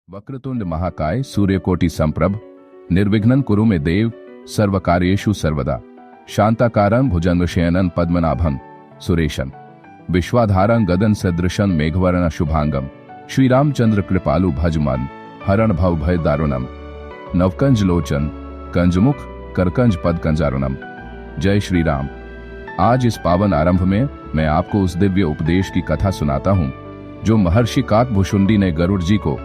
वक्रतुंड महाकाय सूर्यकोटि संप्रभ निर्विघ्नं कुरु मे देव सर्वकार्येषु सर्वदा शांताकारं भुजंगशयनं पद्मनाभं सुरेशं विश्वाधारं गगन सदृशं मेघवर्ण शुभांगम श्री रामचंद्र कृपालु भज मन हरण भव भय दारुणम नवकंज लोचन कंजमुख करकंज पद कंजारुणम। जय श्री राम। आज इस पावन आरंभ में मैं आपको उस दिव्य उपदेश की कथा सुनाता हूँ जो महर्षि काकभुशुंडी ने गरुड़ जी को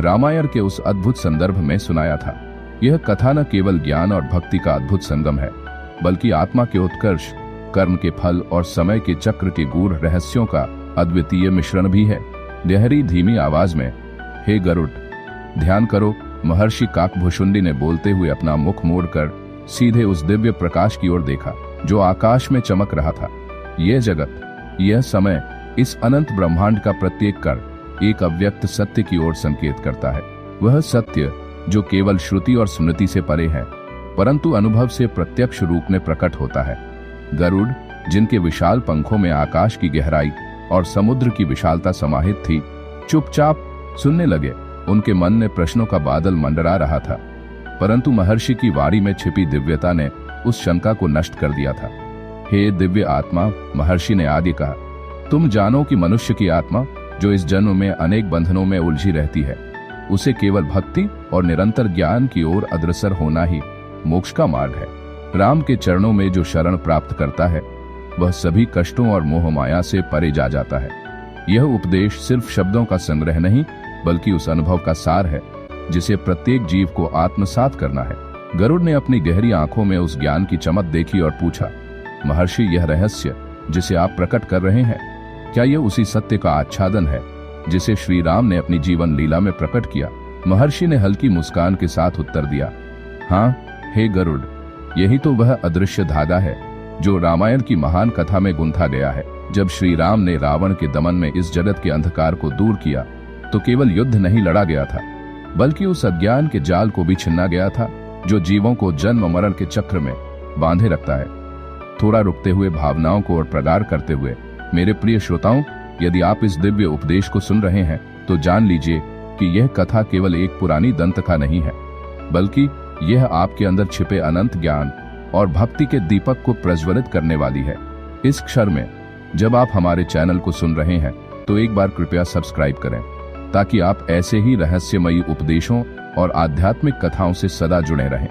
रामायण के उस अद्भुत संदर्भ में सुनाया था। यह कथा न केवल ज्ञान और भक्ति का अद्भुत संगम है, बल्कि आत्मा के उत्कर्ष, कर्म के फल और समय के चक्र के गूढ़ रहस्यों का अद्वितीय मिश्रण भी है। गहरी धीमी आवाज में, हे गरुड़, ध्यान करो, महर्षि काकभुशुंडी ने बोलते हुए अपना मुख मोड़कर सीधे उस दिव्य प्रकाश की ओर देखा जो आकाश में चमक रहा था। यह जगत, यह समय, इस अनंत ब्रह्मांड का प्रत्येक कण एक अव्यक्त सत्य की ओर संकेत करता है। वह सत्य जो केवल श्रुति और स्मृति से परे है, परंतु अनुभव से प्रत्यक्ष रूप में प्रकट होता है। गरुड़, जिनके विशाल पंखों में आकाश की गहराई और समुद्र की विशालता समाहित थी, चुपचाप सुनने लगे। उनके मन में प्रश्नों का बादल मंडरा रहा था, परंतु महर्षि की वाणी में छिपी दिव्यता ने उस शंका को नष्ट कर दिया था। हे दिव्य आत्मा, महर्षि ने आगे कहा, तुम जानो कि मनुष्य की आत्मा जो इस जन्म में अनेक बंधनों में उलझी रहती है, उसे केवल भक्ति और निरंतर ज्ञान की ओर अग्रसर होना ही मोक्ष का मार्ग है। राम के चरणों में जो शरण प्राप्त करता है, वह सभी कष्टों और मोह माया से परे जा जाता है। यह उपदेश सिर्फ शब्दों का संग्रह नहीं, बल्कि उस अनुभव का सार है जिसे प्रत्येक जीव को आत्मसात करना है। गरुड़ ने अपनी गहरी आंखों में उस ज्ञान की चमक देखी और पूछा, महर्षि, यह रहस्य जिसे आप प्रकट कर रहे हैं, क्या यह उसी सत्य का आच्छादन है जिसे श्री राम ने अपनी जीवन लीला में प्रकट किया? महर्षि ने हल्की मुस्कान के साथ उत्तर दिया, हाँ हे गरुड़, यही तो वह अदृश्य धागा है जो रामायण की महान कथा में गुंथा गया है। जब श्री राम ने रावण के दमन में इस जगत के अंधकार को दूर किया, तो केवल युद्ध नहीं लड़ा गया था, बल्कि उस अज्ञान के जाल को भी छिन्ना गया था जो जीवों को जन्म मरण के चक्र में बांधे रखता है। थोड़ा रुकते हुए, भावनाओं को और प्रगाढ़ करते हुए, मेरे प्रिय श्रोताओं, यदि आप इस दिव्य उपदेश को सुन रहे हैं तो जान लीजिए कि यह कथा केवल एक पुरानी दंतकथा नहीं है, बल्कि यह आपके अंदर छिपे अनंत ज्ञान और भक्ति के दीपक को प्रज्वलित करने वाली है। इस क्षण में जब आप हमारे चैनल को सुन रहे हैं तो एक बार कृपया सब्सक्राइब करें, ताकि आप ऐसे ही रहस्यमयी उपदेशों और आध्यात्मिक कथाओं से सदा जुड़े रहें।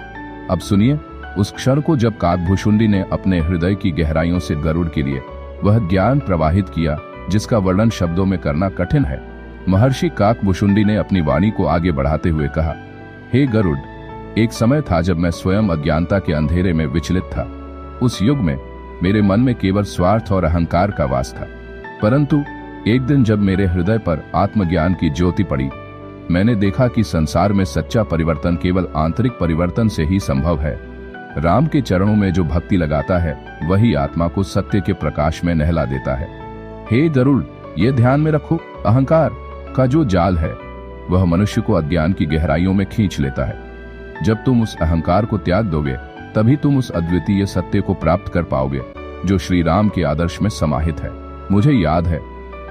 अब सुनिए उस क्षण को जब काकभुशुंडी ने अपने हृदय की गहराइयों से गरुड़ के लिए वह ज्ञान प्रवाहित किया जिसका वर्णन शब्दों में करना कठिन है। महर्षि काकभुशुंडी ने अपनी वाणी को आगे बढ़ाते हुए कहा, हे गरुड़, एक समय था जब मैं स्वयं अज्ञानता के अंधेरे में विचलित था। उस युग में मेरे मन में केवल स्वार्थ और अहंकार का वास था, परंतु एक दिन जब मेरे हृदय पर आत्मज्ञान की ज्योति पड़ी, मैंने देखा कि संसार में सच्चा परिवर्तन केवल आंतरिक परिवर्तन से ही संभव है। राम के चरणों में जो भक्ति लगाता है, वही आत्मा को सत्य के प्रकाश में नहला देता है। हे गरुड़, ये ध्यान में रखो, अहंकार का जो जाल है वह मनुष्य को अज्ञान की गहराइयों में खींच लेता है। जब तुम उस अहंकार को त्याग दोगे, तभी तुम उस अद्वितीय सत्य को प्राप्त कर पाओगे जो श्री राम के आदर्श में समाहित है। मुझे याद है,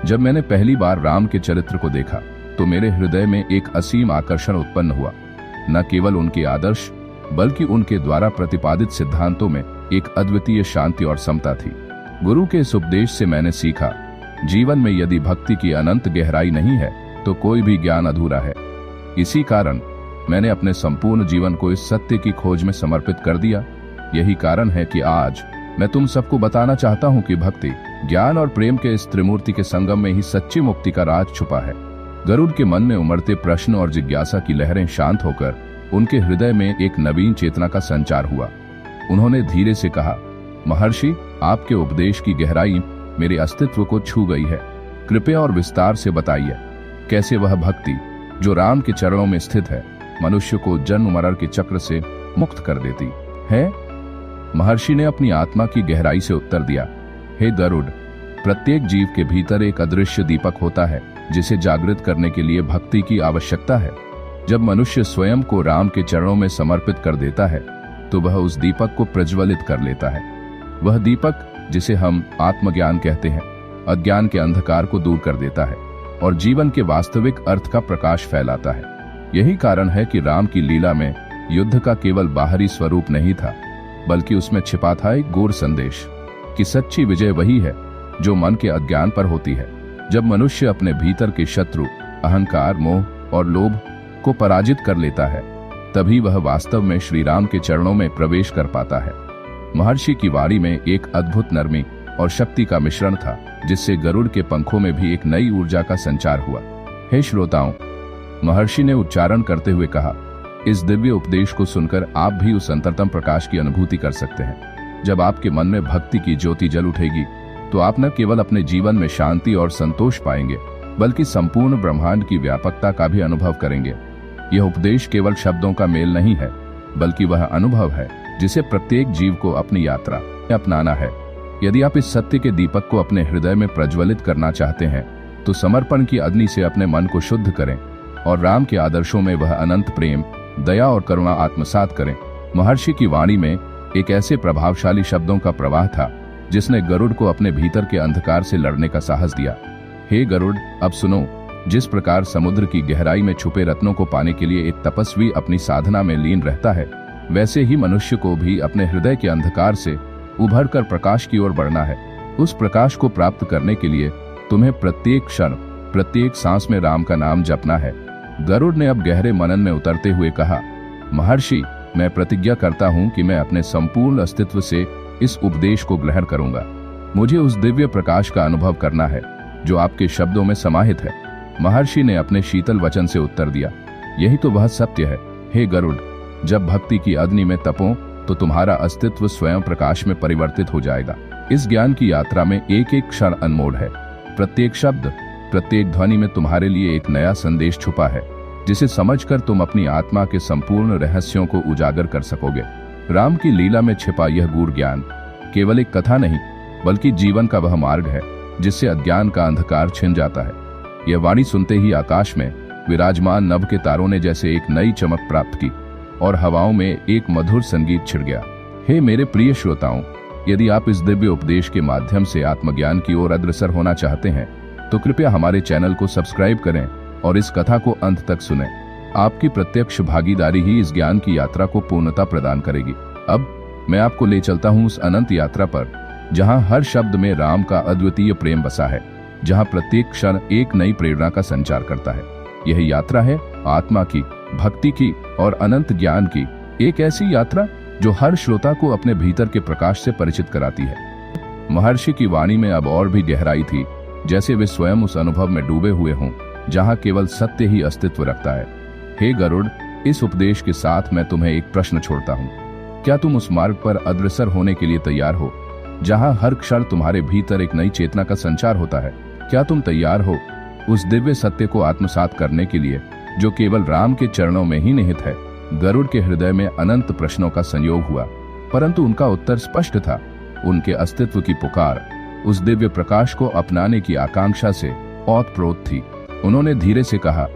जब मैंने पहली बार राम के चरित्र को देखा तो मेरे हृदय में एक असीम आकर्षण उत्पन्न हुआ। न केवल उनके आदर्श, बल्कि उनके द्वारा प्रतिपादित सिद्धांतों में एक अद्वितीय शांति और समता थी। गुरु के इस उपदेश से मैंने सीखा, जीवन में यदि भक्ति की अनंत गहराई नहीं है तो कोई भी ज्ञान अधूरा है। इसी कारण मैंने अपने संपूर्ण जीवन को इस सत्य की खोज में समर्पित कर दिया। यही कारण है कि आज मैं तुम सबको बताना चाहता हूँ कि भक्ति, ज्ञान और प्रेम के इस त्रिमूर्ति के संगम में ही सच्ची मुक्ति का राज छुपा है। गरुड़ के मन में उमड़ते प्रश्न और जिज्ञासा की लहरें शांत होकर उनके हृदय में एक नवीन चेतना का संचार हुआ। उन्होंने धीरे से कहा, महर्षि, आपके उपदेश की गहराई मेरे अस्तित्व को छू गई है। कृपया और विस्तार से बताइए, कैसे वह भक्ति जो राम के चरणों में स्थित है, मनुष्य को जन्म मरण के चक्र से मुक्त कर देती है? महर्षि ने अपनी आत्मा की गहराई से उत्तर दिया, हे गरुड़, प्रत्येक जीव के भीतर एक अदृश्य दीपक होता है जिसे जागृत करने के लिए भक्ति की आवश्यकता है। जब मनुष्य स्वयं को राम के चरणों में समर्पित कर देता है, तो वह उस दीपक को प्रज्वलित कर लेता है। वह दीपक, जिसे हम आत्मज्ञान कहते हैं, अज्ञान के अंधकार को दूर कर देता है और जीवन के वास्तविक अर्थ का प्रकाश फैलाता है। यही कारण है कि राम की लीला में युद्ध का केवल बाहरी स्वरूप नहीं था, बल्कि उसमें छिपा था एक गूढ़ संदेश कि सच्ची विजय वही है जो मन के अज्ञान पर होती है। जब मनुष्य अपने भीतर के शत्रु अहंकार, मोह और लोभ को पराजित कर लेता है, तभी वह वास्तव में श्री राम के चरणों में प्रवेश कर पाता है। महर्षि की वाणी में एक अद्भुत नरमी और शक्ति का मिश्रण था, जिससे गरुड़ के पंखों में भी एक नई ऊर्जा का संचार हुआ। हे श्रोताओं, महर्षि ने उच्चारण करते हुए कहा, इस दिव्य उपदेश को सुनकर आप भी उस अंतरतम प्रकाश की अनुभूति कर सकते हैं। जब आपके मन में भक्ति की ज्योति जल उठेगी, तो आप न केवल अपने जीवन में शांति और संतोष पाएंगे, बल्कि संपूर्ण ब्रह्मांड की व्यापकता का भी अनुभव करेंगे। यह उपदेश केवल शब्दों का मेल नहीं है, बल्कि वह अनुभव है जिसे प्रत्येक जीव को अपनी यात्रा में अपनाना है। यदि आप इस सत्य के दीपक को अपने हृदय में प्रज्वलित करना चाहते हैं, तो समर्पण की अग्नि से अपने मन को शुद्ध करें और राम के आदर्शों में वह अनंत प्रेम, दया और करुणा आत्मसात करें। महर्षि की वाणी में एक ऐसे प्रभावशाली शब्दों का प्रवाह था जिसने गरुड़ को अपने भीतर के अंधकार से लड़ने का साहस दिया। हे गरुड़, अब सुनो, जिस प्रकार समुद्र की गहराई में छुपे रत्नों को पाने के लिए एक तपस्वी अपनी साधना में लीन रहता है, वैसे ही मनुष्य को भी अपने हृदय के अंधकार से उभर कर प्रकाश की ओर बढ़ना है। उस प्रकाश को प्राप्त करने के लिए तुम्हें प्रत्येक क्षण, प्रत्येक सांस में राम का नाम जपना है। गरुड़ ने अब गहरे मनन में उतरते हुए कहा, महर्षि, मैं प्रतिज्ञा करता हूँ कि मैं अपने संपूर्ण अस्तित्व से इस उपदेश को ग्रहण करूंगा। मुझे उस दिव्य प्रकाश का अनुभव करना है जो आपके शब्दों में समाहित है। महर्षि ने अपने शीतल वचन से उत्तर दिया, यही तो वह सत्य है। हे गरुड़, जब भक्ति की अग्नि में तपो तो तुम्हारा अस्तित्व स्वयं प्रकाश में परिवर्तित हो जाएगा। इस ज्ञान की यात्रा में एक एक क्षण अनमोल है। प्रत्येक शब्द, प्रत्येक ध्वनि में तुम्हारे लिए एक नया संदेश छुपा है, जिसे समझकर तुम अपनी आत्मा के संपूर्ण रहस्यों को उजागर कर सकोगे। राम की लीला में छिपा यह गूढ़ ज्ञान केवल एक कथा नहीं, बल्कि जीवन का वह मार्ग है जिससे अज्ञान का अंधकार छिन जाता है। यह वाणी सुनते ही आकाश में विराजमान नभ के तारों ने जैसे एक नई चमक प्राप्त की और हवाओं में एक मधुर संगीत छिड़ गया। हे मेरे प्रिय श्रोताओं, यदि आप इस दिव्य उपदेश के माध्यम से आत्मज्ञान की ओर अग्रसर होना चाहते हैं, तो कृपया हमारे चैनल को सब्सक्राइब करें और इस कथा को अंत तक सुनें। आपकी प्रत्यक्ष भागीदारी ही इस ज्ञान की यात्रा को पूर्णता प्रदान करेगी। अब मैं आपको ले चलता हूँ उस अनंत यात्रा पर, जहाँ हर शब्द में राम का अद्वितीय प्रेम बसा है, जहाँ प्रत्येक क्षण एक नई प्रेरणा का संचार करता है। यह यात्रा है आत्मा की, भक्ति की और अनंत ज्ञान की, एक ऐसी यात्रा जो हर श्रोता को अपने भीतर के प्रकाश से परिचित कराती है। महर्षि की वाणी में अब और भी गहराई थी, जैसे वे स्वयं उस अनुभव में डूबे हुए हों जहाँ केवल सत्य ही अस्तित्व रखता है। हे गरुड़, इस उपदेश के साथ मैं तुम्हें एक प्रश्न छोड़ता हूँ। क्या तुम उस मार्ग पर अग्रसर होने के लिए तैयार हो, जहाँ हर क्षण तुम्हारे भीतर एक नई चेतना का संचार होता है? क्या तुम तैयार हो उस दिव्य सत्य को आत्मसात करने के लिए जो केवल राम के चरणों में ही निहित है? गरुड़ के हृदय में अनंत प्रश्नों का संयोग हुआ, परंतु उनका उत्तर स्पष्ट था। उनके अस्तित्व की पुकार उस दिव्य प्रकाश को अपनाने की आकांक्षा से ओतप्रोत थी। उन्होंने धीरे से कहा,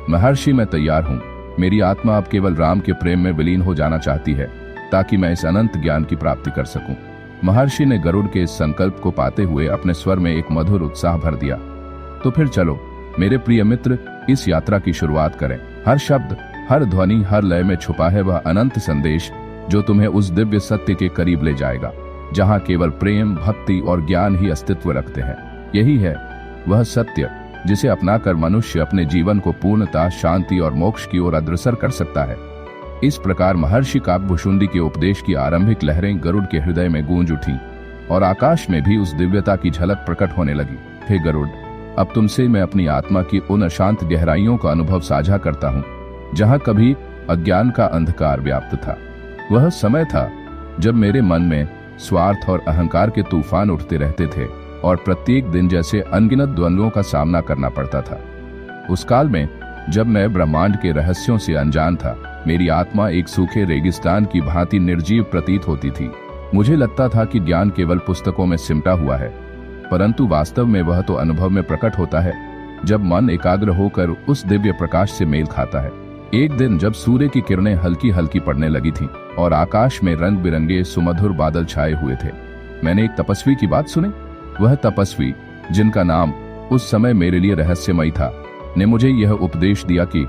महर्षि, मैं तैयार हूँ। मेरी आत्मा अब केवल राम के प्रेम में विलीन हो जाना चाहती है, ताकि मैं इस अनंत ज्ञान की प्राप्ति कर सकूं। महर्षि ने गरुड़ के इस संकल्प को पाते हुए अपने स्वर में एक मधुर उत्साह भर दिया। तो फिर चलो मेरे प्रिय मित्र, इस यात्रा की शुरुआत करें। हर शब्द, हर ध्वनि, हर लय में छुपा है वह अनंत संदेश जो तुम्हें उस दिव्य सत्य के करीब ले जाएगा, जहाँ केवल प्रेम, भक्ति और ज्ञान ही अस्तित्व रखते हैं। यही है वह सत्य जिसे अपनाकर मनुष्य अपने जीवन को पूर्णता, शांति और मोक्ष की ओर अग्रसर कर सकता है। इस प्रकार महर्षि काकभुशुंडी के उपदेश की आरंभिक लहरें गरुड़ के हृदय में गूंज उठी और आकाश में भी उस दिव्यता की झलक प्रकट होने लगी। हे गरुड़, अब तुमसे मैं अपनी आत्मा की उन अशांत गहराइयों का अनुभव साझा करता हूँ, जहाँ कभी अज्ञान का अंधकार व्याप्त था। वह समय था जब मेरे मन में स्वार्थ और अहंकार के तूफान उठते रहते थे और प्रत्येक दिन जैसे अनगिनत द्वंद्वों का सामना करना पड़ता था। उस काल में जब मैं ब्रह्मांड के रहस्यों से अनजान था, मेरी आत्मा एक सूखे रेगिस्तान की भांति निर्जीव प्रतीत होती थी। मुझे लगता था कि ज्ञान केवल पुस्तकों में सिमटा हुआ है, परंतु वास्तव में वह तो अनुभव में प्रकट होता है जब मन एकाग्र होकर उस दिव्य प्रकाश से मेल खाता है। एक दिन जब सूर्य की किरणें हल्की हल्की पड़ने लगी थीं और आकाश में रंग बिरंगे सुमधुर बादल छाए हुए थे, मैंने एक तपस्वी की बात सुनी। वह तपस्वी, जिनका नाम उस समय मेरे लिए रहस्यमयी था, ने मुझे यह उपदेश दिया कि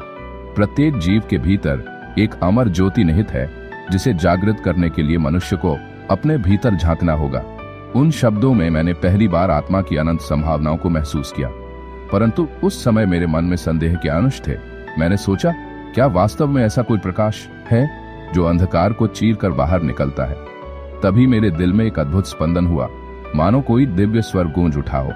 प्रत्येक जीव के भीतर एक अमर ज्योति निहित है जिसे जागृत करने के लिए मनुष्य को अपने भीतर झांकना होगा। उन शब्दों में मैंने पहली बार आत्मा की अनंत संभावनाओं को महसूस किया, परंतु उस समय मेरे मन में संदेह के अंश थे। मैंने सोचा, क्या वास्तव में ऐसा कोई प्रकाश है जो अंधकार को चीर कर बाहर निकलता है? तभी मेरे दिल में एक अद्भुत स्पंदन हुआ, मानो कोई दिव्य स्वर गूंज उठा हो।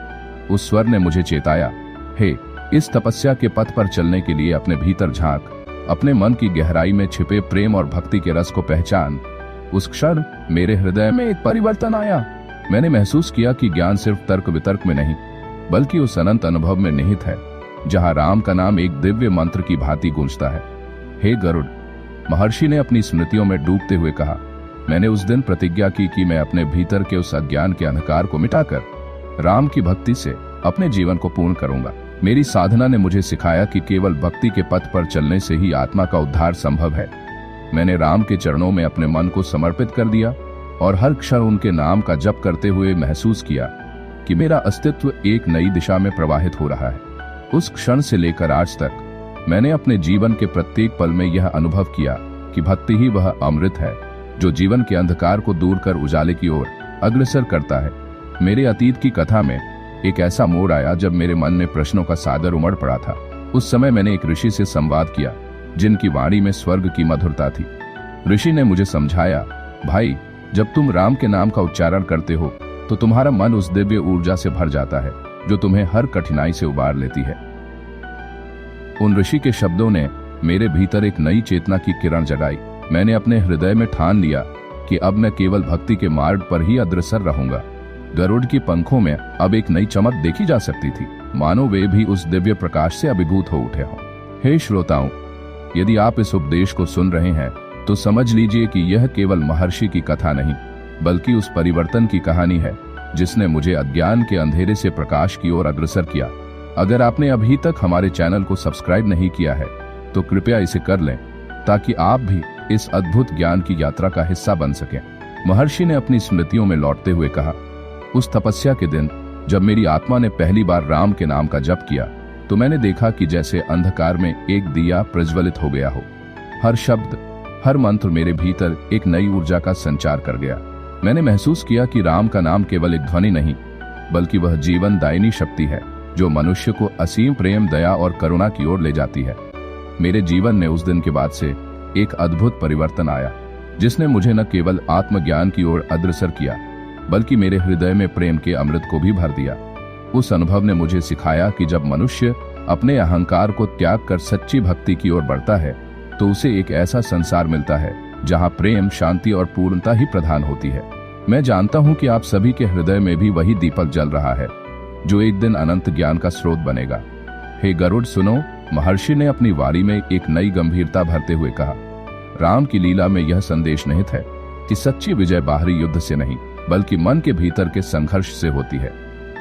उस स्वर ने मुझे चेताया, हे, इस तपस्या के पथ पर चलने के लिए अपने भीतर झांक, अपने मन की गहराई में छिपे प्रेम और भक्ति के रस को पहचान। उस क्षण मेरे हृदय में एक परिवर्तन आया। मैंने महसूस किया कि ज्ञान सिर्फ तर्क वितर्क में नहीं, बल्कि उस अनंत अनुभव में निहित है जहां राम का नाम एक दिव्य मंत्र की भांति गूंजता है। हे गरुड़, महर्षि ने अपनी स्मृतियों में डूबते हुए कहा, मैंने उस दिन प्रतिज्ञा की कि मैं अपने भीतर के उस अज्ञान के अंधकार को मिटाकर राम की भक्ति से अपने जीवन को पूर्ण करूंगा। मेरी साधना ने मुझे सिखाया कि केवल भक्ति के पथ पर चलने से ही आत्मा का उद्धार संभव है। मैंने राम के चरणों में अपने मन को समर्पित कर दिया और हर क्षण उनके नाम का जप करते हुए महसूस किया कि मेरा अस्तित्व एक नई दिशा में प्रवाहित हो रहा है। उस क्षण से लेकर आज तक मैंने अपने जीवन के प्रत्येक पल में यह अनुभव किया कि भक्ति ही वह अमृत है जो जीवन के अंधकार को दूर कर उजाले की ओर अग्रसर करता है। मेरे अतीत की कथा में एक ऐसा मोड़ आया जब मेरे मन में प्रश्नों का सागर उमड़ पड़ा था। उस समय मैंने एक ऋषि से संवाद किया जिनकी वाणी में स्वर्ग की मधुरता थी। ऋषि ने मुझे समझाया, भाई, जब तुम राम के नाम का उच्चारण करते हो तो तुम्हारा मन उस दिव्य ऊर्जा से भर जाता है जो तुम्हें हर कठिनाई से उबार लेती है। उन ऋषि के शब्दों ने मेरे भीतर एक नई चेतना की किरण जगाई। मैंने अपने हृदय में ठान लिया कि अब मैं केवल भक्ति के मार्ग पर ही अग्रसर रहूंगा। गरुड़ की पंखों में अब एक नई चमक देखी जा सकती थी, मानो वे भी उस दिव्य प्रकाश से अभिभूत हो उठे हों। हे श्रोताओं, यदि आप इस उपदेश को सुन रहे हैं तो समझ लीजिए कि यह केवल महर्षि की कथा नहीं, बल्कि उस परिवर्तन की कहानी है जिसने मुझे अज्ञान के अंधेरे से प्रकाश की ओर अग्रसर किया। अगर आपने अभी तक हमारे चैनल को सब्सक्राइब नहीं किया है तो कृपया इसे कर लें ताकि आप भी इस अद्भुत ज्ञान की यात्रा का हिस्सा बन सकें। महर्षि ने अपनी स्मृतियों में लौटते हुए कहा, उस तपस्या के दिन जब मेरी आत्मा ने पहली बार राम के नाम का जप किया तो मैंने देखा कि जैसे अंधकार में एक दिया प्रज्वलित हो गया हो। हर शब्द, हर मंत्र मेरे भीतर एक नई ऊर्जा का संचार कर गया। मैंने महसूस किया कि राम का नाम केवल एक ध्वनि नहीं, बल्कि वह जीवन दायिनी शक्ति है जो मनुष्य को असीम प्रेम, दया और करुणा की ओर ले जाती है। मेरे जीवन में उस दिन के बाद से एक अद्भुत परिवर्तन आया जिसने मुझे न केवल आत्मज्ञान की ओर अग्रसर किया बल्कि मेरे हृदय में प्रेम के अमृत को भी भर दिया। उस अनुभव ने मुझे सिखाया कि जब मनुष्य अपने अहंकार को त्याग कर सच्ची भक्ति की ओर बढ़ता है तो उसे एक ऐसा संसार मिलता है जहां प्रेम, शांति और पूर्णता ही प्रधान होती है। मैं जानता हूं कि आप सभी के हृदय में भी वही दीपक जल रहा है जो एक दिन अनंत ज्ञान का स्रोत बनेगा। हे गरुड़, सुनो, महर्षि ने अपनी वाणी में एक नई गंभीरता भरते हुए कहा, राम की लीला में यह संदेश निहित है कि सच्ची विजय बाहरी युद्ध से नहीं बल्कि मन के भीतर के संघर्ष से होती है।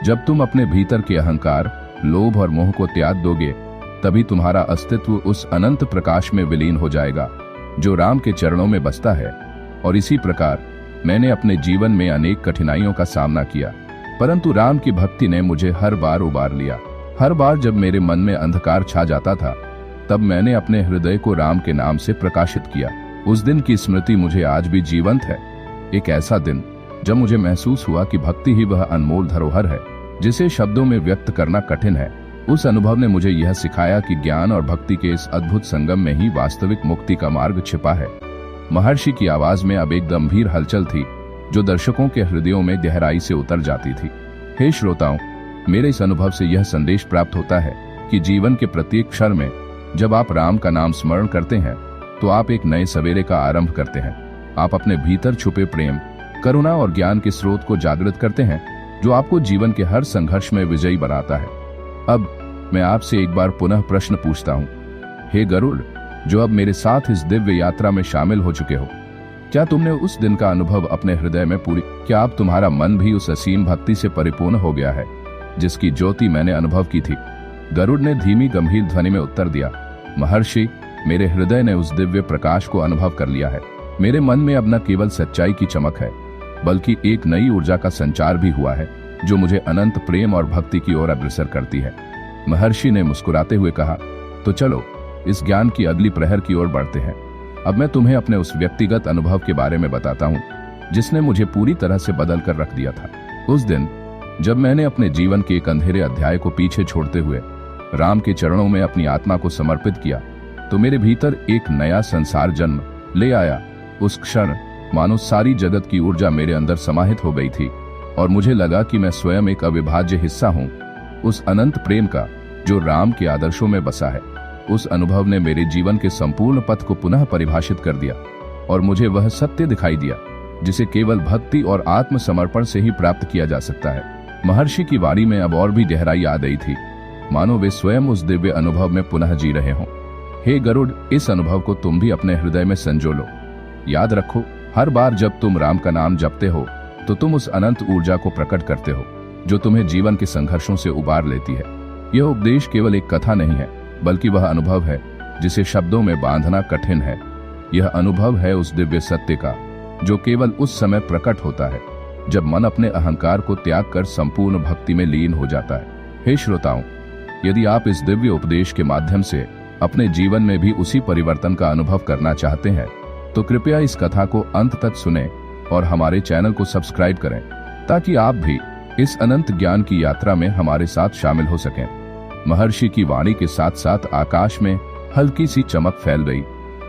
जब तुम अपने भीतर के अहंकार, लोभ और मोह को त्याग दोगे तभी तुम्हारा अस्तित्व उस अनंत प्रकाश में विलीन हो जाएगा जो राम के चरणों में बसता है। और इसी प्रकार मैंने अपने जीवन में अनेक कठिनाइयों का सामना किया, परंतु राम की भक्ति ने मुझे हर बार उबार लिया। हर बार जब मेरे मन में अंधकार छा जाता था तब मैंने अपने हृदय को राम के नाम से प्रकाशित किया। उस दिन की स्मृति मुझे आज भी जीवंत है। एक ऐसा दिन जब मुझे महसूस हुआ कि भक्ति ही वह अनमोल धरोहर है जिसे शब्दों में व्यक्त करना कठिन है। उस अनुभव ने मुझे यह सिखाया कि ज्ञान और भक्ति के इस अद्भुत संगम में ही वास्तविक मुक्ति का मार्ग छिपा है। महर्षि की आवाज में अब एक गंभीर हलचल थी जो दर्शकों के हृदयों में गहराई से उतर जाती थी। हे श्रोताओं, मेरे इस अनुभव से यह संदेश प्राप्त होता है कि जीवन के प्रत्येक क्षण में जब आप राम का नाम स्मरण करते हैं तो आप एक नए सवेरे का आरंभ करते हैं। आप अपने भीतर छुपे प्रेम, करुणा और ज्ञान के स्रोत को जागृत करते हैं जो आपको जीवन के हर संघर्ष में विजयी बनाता है। अब मैं आपसे एक बार पुनः प्रश्न पूछता हूँ, हे गरुड़, जो अब मेरे साथ इस दिव्य यात्रा में शामिल हो चुके हो, क्या तुमने उस दिन का अनुभव अपने हृदय में क्या अब तुम्हारा मन भी उस असीम भक्ति से परिपूर्ण हो गया है जिसकी ज्योति मैंने अनुभव की थी? गरुड़ ने धीमी गंभीर ध्वनि में उत्तर दिया, महर्षि, मेरे हृदय ने उस दिव्य प्रकाश को अनुभव कर लिया है। मेरे मन में अब न केवल सच्चाई की चमक है बल्कि एक नई ऊर्जा का संचार भी हुआ है जो मुझे अनंत प्रेम और भक्ति की ओर अग्रसर करती है। महर्षि ने मुस्कुराते हुए कहा, तो चलो इस ज्ञान की अगली प्रहर की ओर बढ़ते हैं। अब मैं तुम्हें अपने उस व्यक्तिगत अनुभव के बारे में बताता हूँ जिसने मुझे पूरी तरह से बदल कर रख दिया था। उस दिन जब मैंने अपने जीवन के एक अंधेरे अध्याय को पीछे छोड़ते हुए राम के चरणों में अपनी आत्मा को समर्पित किया, तो मेरे भीतर एक नया संसार जन्म ले आया। उस क्षण मानो सारी जगत की ऊर्जा मेरे अंदर समाहित हो गई थी और मुझे लगा कि मैं स्वयं एक अविभाज्य हिस्सा हूँ उस अनंत प्रेम का जो राम के आदर्शों में बसा है। उस अनुभव ने मेरे जीवन के संपूर्ण पथ को पुनः परिभाषित कर दिया और मुझे वह सत्य दिखाई दिया जिसे केवल भक्ति और आत्मसमर्पण से ही प्राप्त किया जा सकता है। महर्षि की वाणी में अब और भी गहराई आ गई थी, मानो वे स्वयं उस दिव्य अनुभव में पुनः जी रहे हों। हे गरुड़, इस अनुभव को तुम भी अपने हृदय में संजो लो। याद रखो, हर बार जब तुम राम का नाम जपते हो तो तुम उस अनंत ऊर्जा को प्रकट करते हो जो तुम्हें जीवन के संघर्षों से उबार लेती है। यह उपदेश केवल एक कथा नहीं है, बल्कि वह अनुभव है जिसे शब्दों में बांधना कठिन है। यह अनुभव है उस दिव्य सत्य का जो केवल उस समय प्रकट होता है जब मन अपने अहंकार को त्याग कर संपूर्ण भक्ति में लीन हो जाता है। हे श्रोताओं, यदि आप इस दिव्य उपदेश के माध्यम से अपने जीवन में भी उसी परिवर्तन का अनुभव करना चाहते हैं तो कृपया इस कथा को अंत तक सुनें और हमारे चैनल को सब्सक्राइब करें ताकि आप भी इस अनंत ज्ञान की यात्रा में हमारे साथ शामिल हो सकें। महर्षि की वाणी के साथ साथ आकाश में हल्की सी चमक फैल गई,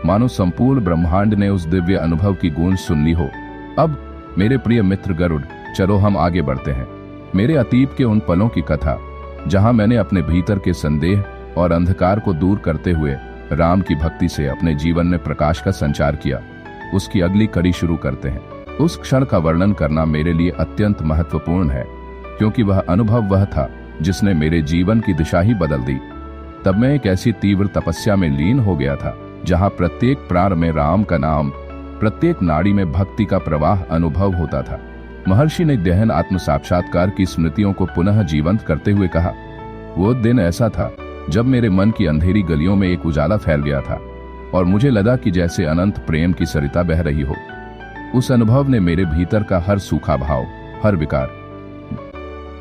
मानो संपूर्ण ब्रह्मांड ने उस दिव्य अनुभव की गूंज सुन ली हो। अब मेरे प्रिय मित्र गरुड़, चलो हम आगे बढ़ते हैं। मेरे अतीत के उन पलों की कथा जहां मैंने अपने भीतर के संदेह और अंधकार को दूर करते हुए राम की भक्ति से अपने जीवन में प्रकाश का संचार किया, उसकी अगली कड़ी शुरू करते हैं। उस क्षण का वर्णन करना मेरे लिए अत्यंत महत्वपूर्ण है क्योंकि वह अनुभव वह था जिसने मेरे जीवन की दिशा ही बदल दी। तब मैं एक ऐसी तीव्र तपस्या में लीन हो गया था जहां प्रत्येक प्राण में राम का नाम, प्रत्येक नाड़ी में भक्ति का प्रवाह अनुभव होता था। महर्षि ने गहन आत्म साक्षात्कार की स्मृतियों को पुनः जीवंत करते हुए कहा, वो दिन ऐसा था जब मेरे मन की अंधेरी गलियों में एक उजाला फैल गया था और मुझे लगा कि जैसे अनंत प्रेम की सरिता बह रही हो। उस अनुभव ने मेरे भीतर का हर सूखा भाव, हर विकार,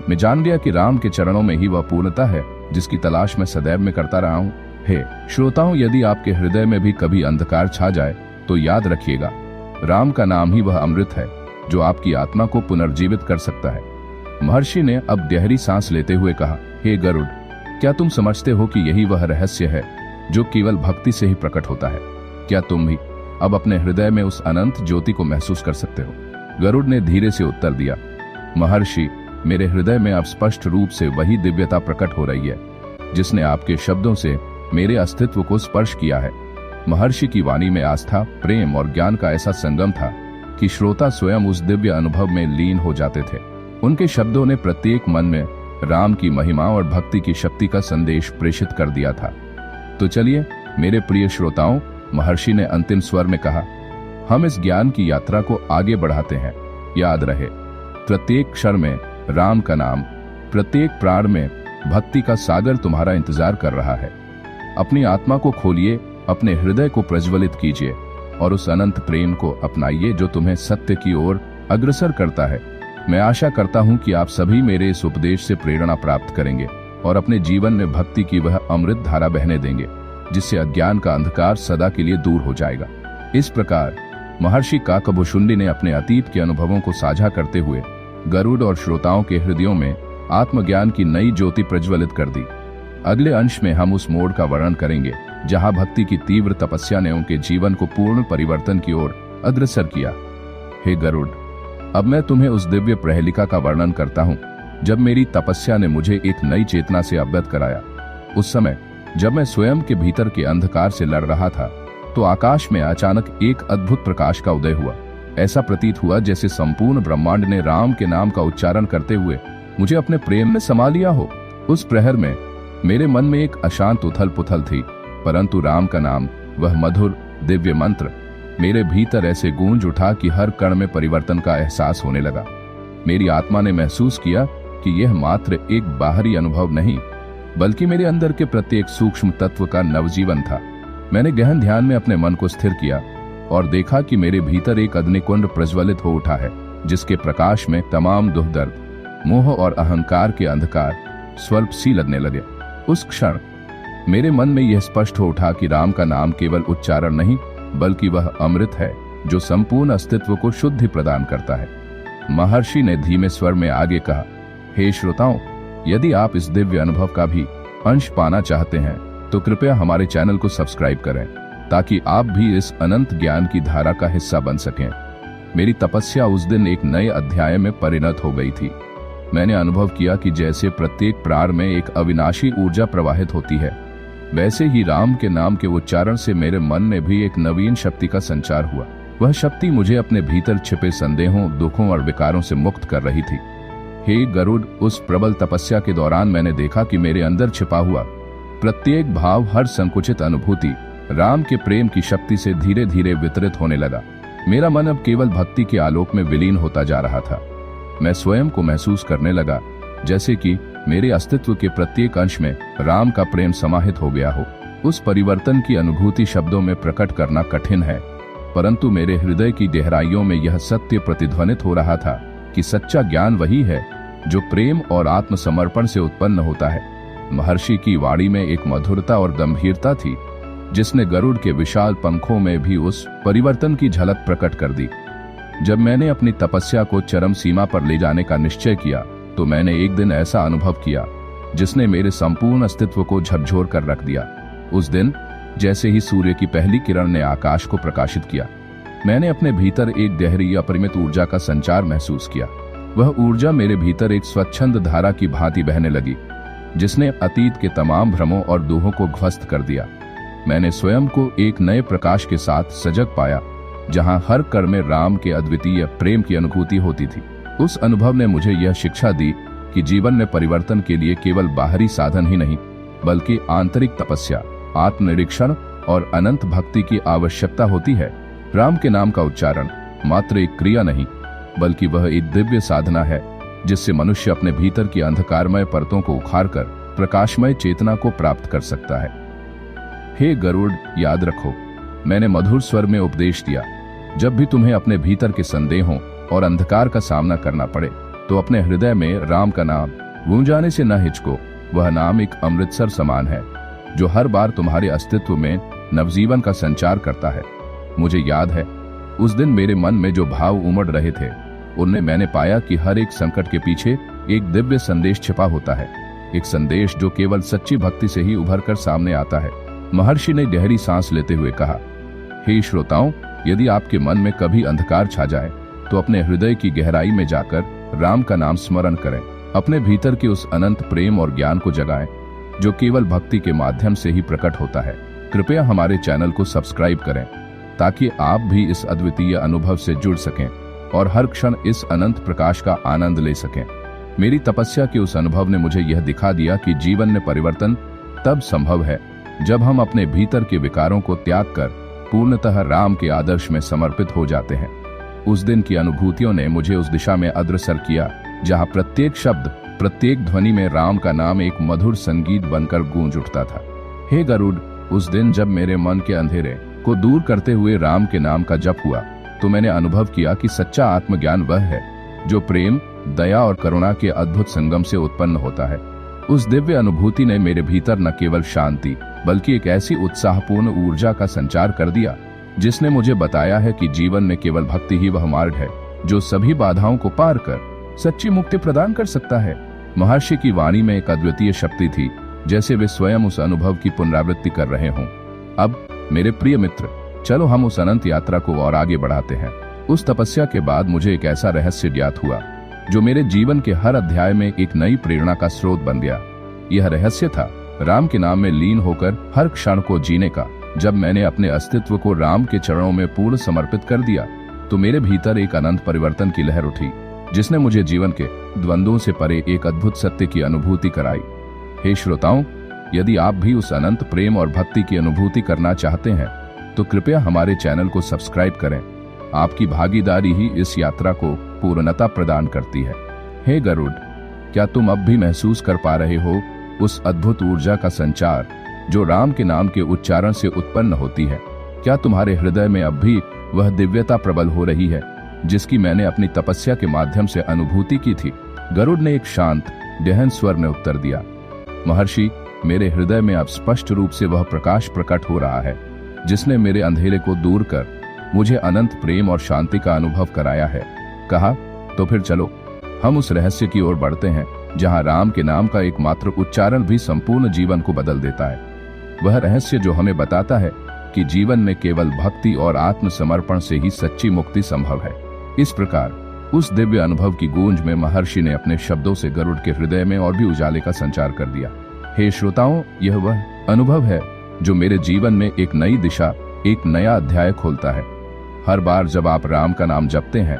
मैं जान गया कि राम के चरणों में ही वह पूर्णता है जिसकी तलाश मैं सदैव में करता रहा हूँ। हे श्रोताओं, यदि आपके हृदय में भी कभी अंधकार छा जाए तो याद रखिएगा, राम का नाम ही वह अमृत है जो आपकी आत्मा को पुनर्जीवित कर सकता है। महर्षि ने अब गहरी सांस लेते हुए कहा, हे गरुड़, क्या तुम समझते हो कि यही वह रहस्य है जो केवल भक्ति से ही प्रकट होता है? क्या तुम भी अब अपने हृदय में उस अनंत ज्योति को महसूस कर सकते हो? गरुड़ ने धीरे से उत्तर दिया, महर्षि, मेरे हृदय में अब स्पष्ट रूप से वही दिव्यता प्रकट हो रही है जिसने आपके शब्दों से मेरे अस्तित्व को स्पर्श किया है। महर्षि की वाणी में आस्था, प्रेम और ज्ञान का ऐसा संगम था कि श्रोता स्वयं उस दिव्य अनुभव में लीन हो जाते थे। उनके शब्दों ने प्रत्येक मन में राम की महिमा और भक्ति की शक्ति का संदेश प्रेषित कर दिया था। तो चलिए मेरे प्रिय श्रोताओं, महर्षि ने अंतिम स्वर में कहा, हम इस ज्ञान की यात्रा को आगे बढ़ाते हैं। याद रहे, प्रत्येक क्षण में राम का नाम, प्रत्येक प्राण में भक्ति का सागर तुम्हारा इंतजार कर रहा है। अपनी आत्मा को खोलिए, अपने हृदय को प्रज्वलित कीजिए और उस अनंत प्रेम को अपनाइए जो तुम्हें सत्य की ओर अग्रसर करता है। मैं आशा करता हूं कि आप सभी मेरे इस उपदेश से प्रेरणा प्राप्त करेंगे और अपने जीवन में भक्ति की वह अमृत धारा बहने देंगे जिससे अज्ञान का अंधकार सदा के लिए दूर हो जाएगा। इस प्रकार महर्षि काकभुशुंडी ने अपने अतीत के अनुभवों को साझा करते हुए गरुड़ और श्रोताओं के हृदयों में आत्मज्ञान की नई ज्योति प्रज्वलित कर दी। अगले अंश में हम उस मोड़ का वर्णन करेंगे जहां भक्ति की तीव्र तपस्या ने उनके जीवन को पूर्ण परिवर्तन की ओर अग्रसर किया। हे गरुड़, अब मैं तुम्हें उस दिव्य प्रहेलिका का वर्णन करता हूं जब मेरी तपस्या ने मुझे एक नई चेतना से अवगत कराया। उस समय जब मैं स्वयं के भीतर के अंधकार से लड़ रहा था तो आकाश में अचानक एक अद्भुत प्रकाश का उदय हुआ। ऐसा प्रतीत हुआ जैसे संपूर्ण ब्रह्मांड ने राम के नाम का उच्चारण करते हुए मुझे अपने प्रेम में समा लिया हो। उस प्रहर में मेरे मन में एक अशांत उथल पुथल थी, परंतु राम का नाम, वह मधुर दिव्य मंत्र मेरे भीतर ऐसे गूंज उठा कि हर कण में परिवर्तन का एहसास होने लगा। मेरी आत्मा ने महसूस किया कि यह मात्र एक बाहरी अनुभव नहीं बल्कि मेरे अंदर के प्रत्येक सूक्ष्म तत्व का नवजीवन था। मैंने गहन ध्यान में अपने मन को स्थिर किया और देखा कि मेरे भीतर एक अग्निकुंड प्रज्वलित हो उठा है जिसके प्रकाश में तमाम दुख दर्द, मोह और अहंकार के अंधकार स्वल्प सी लगने लगे। उस क्षण मेरे मन में यह स्पष्ट हो उठा कि राम का नाम केवल उच्चारण नहीं, बल्कि वह अमृत है जो संपूर्ण अस्तित्व को शुद्धि प्रदान करता है। महर्षि ने धीमे स्वर में आगे कहा, हे श्रोताओं, यदि आप इस दिव्य अनुभव का भी अंश पाना चाहते हैं तो कृपया हमारे चैनल को सब्सक्राइब करें, ताकि आप भी इस अनंत ज्ञान की धारा का हिस्सा बन सकें। मेरी तपस्या उस दिन एक नए अध्याय में परिणत हो गई थी। मैंने अनुभव किया कि जैसे प्रत्येक प्राण में एक अविनाशी ऊर्जा प्रवाहित होती है, वैसे ही राम के नाम के उच्चारण से मेरे मन में भी एक नवीन शक्ति का संचार हुआ। वह शक्ति मुझे अपने भीतर छिपे संदेहों, दुखों और विकारों से मुक्त कर रही थी। हे गरुड़, उस प्रबल तपस्या के दौरान मैंने देखा कि मेरे अंदर छिपा हुआ प्रत्येक भाव, हर संकुचित अनुभूति राम के प्रेम की शक्ति से धीरे धीरे वितरित होने लगा। मेरा मन अब केवल भक्ति के आलोक में विलीन होता जा रहा था। मैं स्वयं को महसूस करने लगा जैसे कि मेरे अस्तित्व के प्रत्येक अंश में राम का प्रेम समाहित हो गया हो। उस परिवर्तन की अनुभूति शब्दों में प्रकट करना कठिन है, परंतु मेरे हृदय की गहराइयों में यह सत्य प्रतिध्वनित हो रहा था कि सच्चा ज्ञान वही है जो प्रेम और आत्मसमर्पण से उत्पन्न होता है। महर्षि की वाणी में एक मधुरता और गंभीरता थी जिसने गरुड़ के विशाल पंखों में भी उस परिवर्तन की झलक प्रकट कर दी। जब मैंने अपनी तपस्या को चरम सीमा पर ले जाने का निश्चय किया तो मैंने एक दिन ऐसा अनुभव किया जिसने मेरे संपूर्ण अस्तित्व को झकझोर कर रख दिया। उस दिन जैसे ही सूर्य की पहली किरण ने आकाश को प्रकाशित किया, मैंने अपने भीतर एक गहरी अपरिमित ऊर्जा का संचार महसूस किया। वह ऊर्जा मेरे भीतर एक स्वच्छंद धारा की भांति बहने लगी, जिसने अतीत के तमाम भ्रमों और दोहों को ध्वस्त कर दिया। मैंने स्वयं को एक नए प्रकाश के साथ सजग पाया, जहां हर कण में राम के अद्वितीय प्रेम की अनुभूति होती थी। उस अनुभव ने मुझे यह शिक्षा दी कि जीवन में परिवर्तन के लिए केवल बाहरी साधन ही नहीं, बल्कि आंतरिक तपस्या, आत्मनिरीक्षण और अनंत भक्ति की आवश्यकता होती है। राम के नाम का उच्चारण मात्र एक क्रिया नहीं, बल्कि वह एक दिव्य साधना है जिससे मनुष्य अपने भीतर की अंधकारमय परतों को उखाड़कर प्रकाशमय चेतना को प्राप्त कर सकता है। हे गरुड़, याद रखो, मैंने मधुर स्वर में उपदेश दिया, जब भी तुम्हें अपने भीतर के संदेहों और अंधकार का सामना करना पड़े तो अपने हृदय में राम का नाम गूंजाने से न हिचको। वह नाम एक अमृतसर समान है जो हर बार तुम्हारे अस्तित्व में नवजीवन का संचार करता है। मुझे याद है, उस दिन मेरे मन में जो भाव उमड़ रहे थे, उनमें मैंने पाया कि हर एक संकट के पीछे एक दिव्य संदेश छिपा होता है, एक संदेश जो केवल सच्ची भक्ति से ही उभर कर सामने आता है। महर्षि ने गहरी सांस लेते हुए कहा, हे श्रोताओं, यदि आपके मन में कभी अंधकार छा जाए तो अपने हृदय की गहराई में जाकर राम का नाम स्मरण करें। अपने भीतर के उस अनंत प्रेम और ज्ञान को जगाएं जो केवल भक्ति के माध्यम से ही प्रकट होता है। कृपया हमारे चैनल को सब्सक्राइब करें ताकि आप भी इस अद्वितीय अनुभव से जुड़ सकें और हर क्षण इस अनंत प्रकाश का आनंद ले सकें। मेरी तपस्या के उस अनुभव ने मुझे यह दिखा दिया कि जीवन में परिवर्तन तब संभव है जब हम अपने भीतर के विकारों को त्याग कर पूर्णतः राम के आदर्श में समर्पित हो जाते हैं। उस दिन की अनुभूतियों ने मुझे उस दिशा में अग्रसर किया जहां प्रत्येक शब्द, प्रत्येक ध्वनि में राम का नाम एक मधुर संगीत बनकर गूंज उठता था। हे गरुड़, उस दिन जब मेरे मन के अंधेरे को दूर करते हुए राम के नाम का जप हुआ तो मैंने अनुभव किया कि सच्चा आत्मज्ञान वह है जो प्रेम, दया और करुणा के अद्भुत संगम से उत्पन्न होता है। उस दिव्य अनुभूति ने मेरे भीतर न केवल शांति बल्कि एक ऐसी उत्साहपूर्ण ऊर्जा का संचार कर दिया जिसने मुझे बताया है कि जीवन में केवल भक्ति ही वह मार्ग है जो सभी बाधाओं को पार कर सच्ची मुक्ति प्रदान कर सकता है। महर्षि की वाणी में एक अद्वितीय शक्ति थी, जैसे वे स्वयं उस अनुभव की पुनरावृत्ति कर रहे हों। अब मेरे प्रिय मित्र, चलो हम उस अनंत यात्रा को और आगे बढ़ाते हैं। उस तपस्या के बाद मुझे एक ऐसा रहस्य ज्ञात हुआ जो मेरे जीवन के हर अध्याय में एक नई प्रेरणा का स्रोत बन गया। यह रहस्य था राम के नाम में लीन होकर हर क्षण को जीने का। जब मैंने अपने अस्तित्व को राम के चरणों में पूर्ण समर्पित कर दिया तो मेरे भीतर एक अनंत परिवर्तन की लहर उठी जिसने मुझे जीवन के द्वंद्वों से परे एक अद्भुत सत्य की अनुभूति कराई। हे श्रोताओं, यदि आप भी उस अनंत प्रेम और भक्ति की अनुभूति करना चाहते हैं तो कृपया हमारे चैनल को सब्सक्राइब करें। आपकी भागीदारी ही इस यात्रा को पूर्णता प्रदान करती है। हे गरुड़, क्या तुम अब भी महसूस कर पा रहे हो उस अद्भुत ऊर्जा का संचार जो राम के नाम के उच्चारण से उत्पन्न होती है? क्या तुम्हारे हृदय में अब भी वह दिव्यता प्रबल हो रही है जिसकी मैंने अपनी तपस्या के माध्यम से अनुभूति की थी? गरुड़ ने एक शांत, गहन स्वर में उत्तर दिया, महर्षि, मेरे हृदय में अब स्पष्ट रूप से वह प्रकाश प्रकट हो रहा है जिसने मेरे अंधेरे को दूर कर मुझे अनंत प्रेम और शांति का अनुभव कराया है। कहा, तो फिर चलो हम उस रहस्य की ओर बढ़ते हैं जहां राम के नाम का एकमात्र उच्चारण भी संपूर्ण जीवन को बदल देता है। वह रहस्य जो हमें बताता है कि जीवन में केवल भक्ति और आत्मसमर्पण से ही सच्ची मुक्ति संभव है। इस प्रकार उस दिव्य अनुभव की गूंज में महर्षि ने अपने शब्दों से गरुड़ के हृदय में और भी उजाले का संचार कर दिया। हे श्रोताओं, यह वह अनुभव है जो मेरे जीवन में एक नई दिशा, एक नया अध्याय खोलता है। हर बार जब आप राम का नाम जपते हैं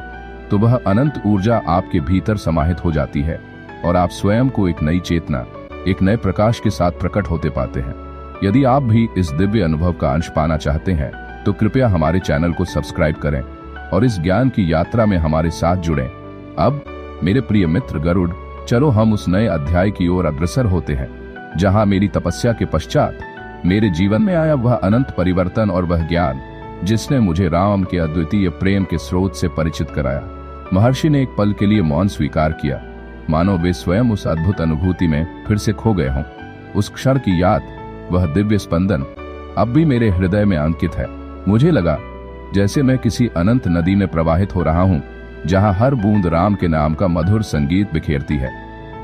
तो वह अनंत ऊर्जा आपके भीतर समाहित हो जाती है और आप स्वयं को एक नई चेतना, एक नए प्रकाश के साथ प्रकट होते पाते हैं। यदि आप भी इस दिव्य अनुभव का अंश पाना चाहते हैं तो कृपया हमारे चैनल को सब्सक्राइब करें और इस ज्ञान की यात्रा में हमारे साथ जुड़ें। अब मेरे प्रिय मित्र गरुड़, चलो हम उस नए अध्याय की ओर अग्रसर होते हैं जहां मेरी तपस्या के पश्चात मेरे जीवन में आया वह अनंत परिवर्तन और वह ज्ञान जिसने मुझे राम के अद्वितीय प्रेम के स्रोत से परिचित कराया। महर्षि ने एक पल के लिए मौन स्वीकार किया, मानो वे स्वयं उस अद्भुत अनुभूति में फिर से खो गए हों। उस क्षण की याद, वह दिव्य स्पंदन अब भी मेरे हृदय में अंकित है। मुझे लगा जैसे मैं किसी अनंत नदी में प्रवाहित हो रहा हूं जहां हर बूंद राम के नाम का मधुर संगीत बिखेरती है।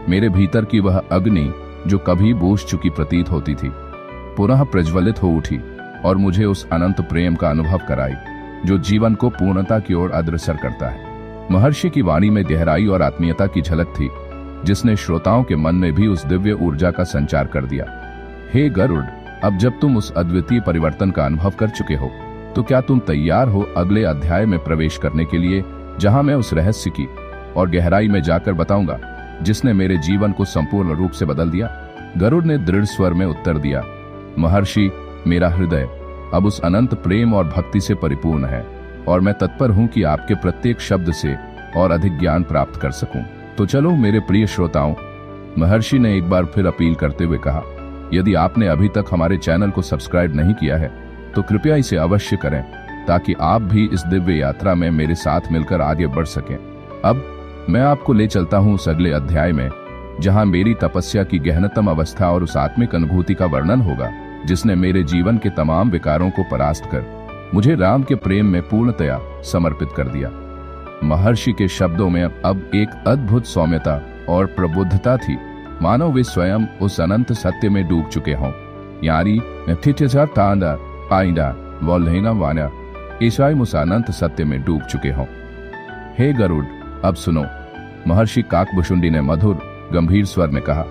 मेरे भीतर की वह अग्नि जो कभी बुझ चुकी प्रतीत होती थी पुनः प्रज्वलित हो उठी और मुझे उस अनंत प्रेम का अनुभव कराई जो जीवन को पूर्णता की ओर अग्रसर करता है। महर्षि की वाणी में गहराई और आत्मीयता की झलक थी जिसने श्रोताओं के मन में भी उस दिव्य ऊर्जा का संचार कर दिया। हे गरुड़, अब जब तुम उस अद्वितीय परिवर्तन का अनुभव कर चुके हो तो क्या तुम तैयार हो अगले अध्याय में प्रवेश करने के लिए जहां मैं उस रहस्य की और गहराई में जाकर बताऊंगा जिसने मेरे जीवन को संपूर्ण रूप से बदल दिया। गरुड़ ने दृढ़ स्वर में उत्तर दिया, महर्षि, मेरा हृदय अब उस अनंत प्रेम और भक्ति से परिपूर्ण है और मैं तत्पर हूं कि आपके प्रत्येक शब्द से और अधिक ज्ञान प्राप्त कर सकूं। तो चलो मेरे प्रिय श्रोताओं, महर्षि ने एक बार फिर अपील करते हुए कहा, यदि आपने अभी तक हमारे चैनल को सब्सक्राइब नहीं किया है तो कृपया इसे अवश्य करें ताकि आप भी इस दिव्य यात्रा में मेरे साथ मिलकर आगे बढ़ सकें। अब मैं आपको ले चलता हूं उस अगले अध्याय में जहां मेरी तपस्या की गहनतम अवस्था और उस आत्मिक अनुभूति का वर्णन होगा जिसने मेरे जीवन के तमाम विकारों को परास्त कर मुझे राम के प्रेम में पूर्णतया समर्पित कर दिया। महर्षि के शब्दों में अब एक अद्भुत सौम्यता और प्रबुद्धता थी, मानो वे स्वयं उस अनंत सत्य में डूब चुके हों। यानी ईसाई उस अनंत सत्य में डूब चुके हों। हे गरुड़, अब सुनो, महर्षि काकभुशुंडी ने मधुर गंभीर स्वर में कहा,